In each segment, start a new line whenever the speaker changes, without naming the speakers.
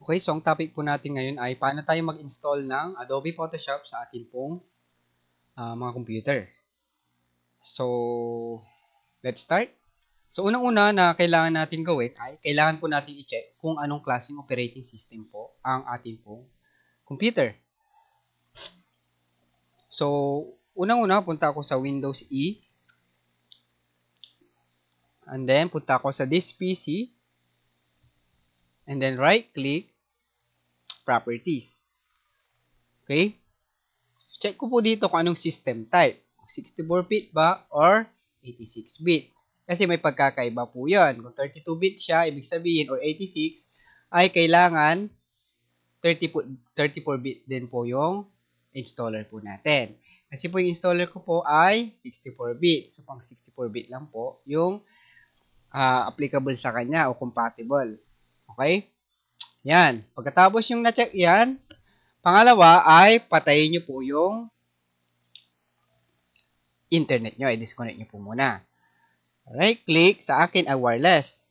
Okay, so ang topic po natin ngayon ay paano tayo mag-install ng Adobe Photoshop sa atin pong mga computer. So, let's start. So, unang-una na kailangan natin gawin ay kailangan po natin i-check kung anong klaseng operating system po ang atin pong computer. So, unang-una, punta ako sa Windows E. And then, punta ako sa this PC. And then, right-click, Properties. Okay? Check ko po dito kung anong system type. 64-bit ba or 86-bit. Kasi may pagkakaiba po yan. Kung 32-bit siya, ibig sabihin, or 86, ay kailangan 34-bit din po yung installer po natin. Kasi po yung installer ko po ay 64-bit. So, pang 64-bit lang po yung applicable sa kanya o compatible. Okay? Yan. Pagkatapos yung na-check yan, pangalawa ay patayin nyo po yung internet nyo. I-disconnect nyo po muna. Right-click. Sa akin ay wireless.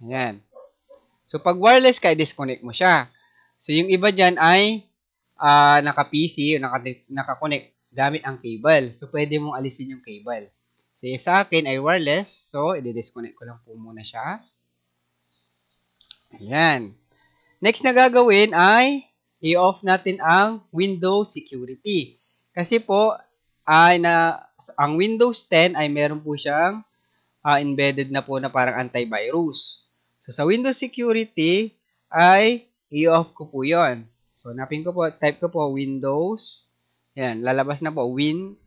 Ayan. So, pag wireless ka, i-disconnect mo siya. So, yung iba dyan ay naka-PC o naka-connect gamit ang cable. So, pwede mong alisin yung cable. So, sa akin ay wireless. So, i-disconnect ko lang po muna siya. Ayan. Next na gagawin ay i-off natin ang Windows Security. Kasi po, ang Windows 10 ay meron po siyang embedded na po na parang antivirus. So, sa Windows Security ay i-off ko po yon. So, hanapin ko po, type ko po Windows. Yan, lalabas na po WIND,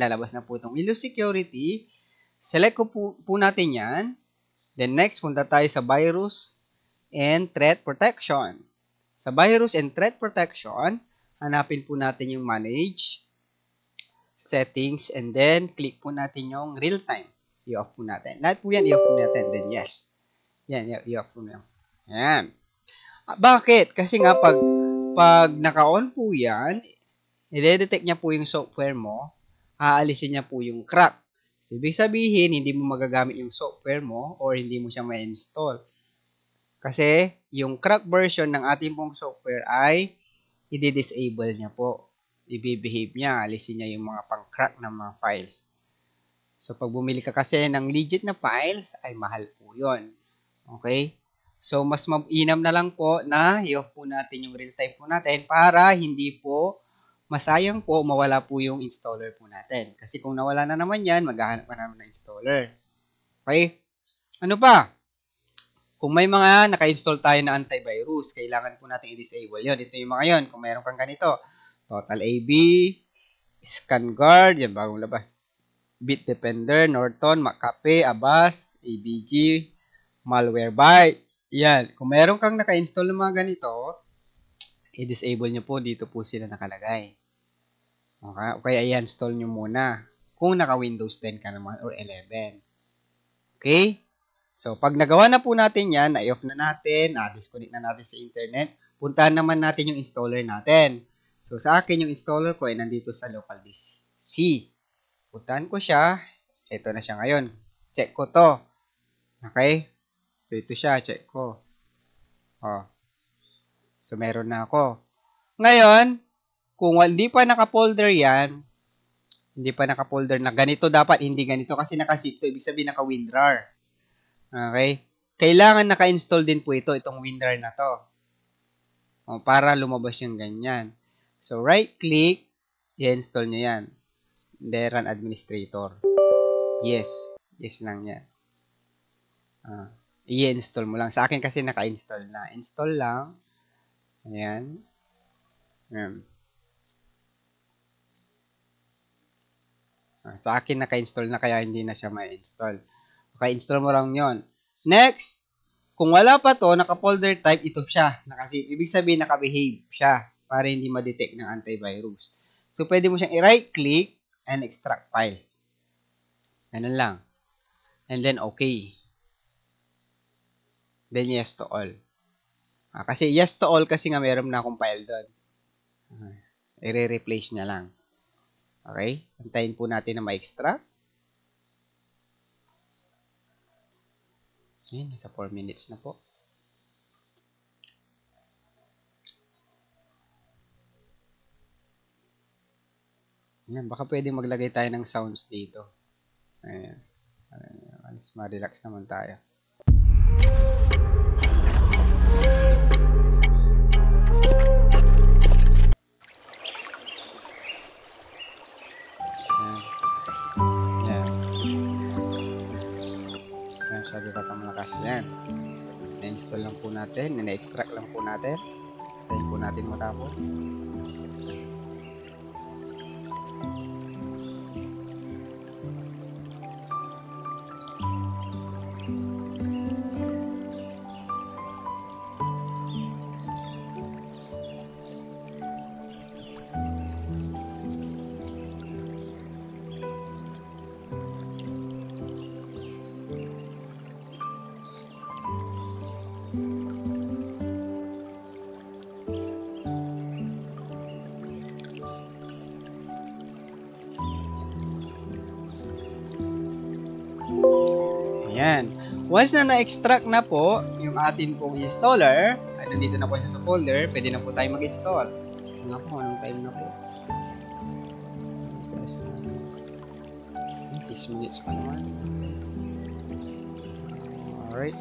lalabas na po itong Windows Security. Select ko po natin yan. Then next, punta tayo sa Virus and Threat Protection. Sa Virus and Threat Protection, hanapin po natin yung Manage, Settings, and then click po natin yung Real Time. I-off po natin. Lahat po yan, i-off po natin. Then yes. Yan, i-off po natin. Yan. Bakit? Kasi nga, pag naka-on po yan, i-detect niya po yung software mo, aalisin niya po yung crack. So, ibig sabihin, hindi mo magagamit yung software mo or hindi mo siya ma-install. Kasi, yung crack version ng ating pong software ay i-disable niya po. I-behave niya, alisin niya yung mga pang-crack ng mga files. So, pag bumili ka kasi ng legit na files, ay mahal po yun. Okay? So, mas mainam na lang po na i-off po natin yung real time po natin para hindi po masayang po mawala po yung installer po natin. Kasi kung nawala na naman yan, maghahanap pa naman ng installer. Okay? Ano pa? Kung may mga naka-install tayo na antivirus, kailangan po natin i-disable yun. Ito yung mga yun. Kung mayroon kang ganito, Total AB, ScanGuard, yan bagong labas. Bitdefender, Norton, McAfee, Avast, ABG, Malwarebytes. Yan. Kung meron kang naka-install ng mga ganito, i-disable nyo po. Dito po sila nakalagay. Okay? Okay, i-install nyo muna. Kung naka-Windows 10 ka naman or 11. Okay? So, pag nagawa na po natin yan, na-off na natin, disconnect na natin sa internet, puntahan naman natin yung installer natin. So, sa akin, yung installer ko ay nandito sa local disk C. Puntahan ko siya. Ito na siya ngayon. Check ko to. Okay? So, ito siya. Check ko. Oh. So, meron na ako. Ngayon, kung hindi pa naka-folder yan, hindi pa naka-folder na ganito dapat, hindi ganito kasi naka-zip to. Ibig sabihin naka-WinRAR. Okay? Kailangan naka-install din po itong WinRAR na to. O, para lumabas yung ganyan. So, right-click, i-install nyo yan. Then, run administrator. Yes. Yes lang yan. I-install mo lang. Sa akin kasi naka-install na. Install lang. Ayan. Ayan. Sa akin naka-install na kaya hindi na siya ma-install. Okay, install mo lang yon. Next, kung wala pa to, naka-folder type, ito siya. Ibig sabihin, naka-behave siya para hindi ma-detect ng antivirus. So, pwede mo siyang i-right-click and extract file. Ganun lang. And then, okay. Then, yes to all. Kasi yes to all kasi nga meron na akong file doon. I-replace niya lang. Okay? Antayin po natin na ma-extract. Ayan, nasa 4 minutes na po. Ayan, baka pwede maglagay tayo ng sounds dito. Ayan. Mas ma-relax naman tayo. Ayan. Ayan, sabi pa itong malakas. Yan. Na-install lang po natin. Na-extract lang po natin. Tayo po natin matapos. Ayan. Once na na-extract na po yung atin pong installer, ay nandito na po siya sa folder, pwede na po tayo mag-install. Nga po, anong time na po? 6 minutes pa naman. Alright.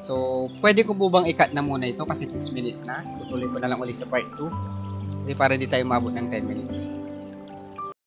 So, pwede ko po bang i-cut na muna ito kasi 6 minutes na. Tutuloy ko na lang ulit sa part 2. Kasi para di tayo mabot ng 10 minutes.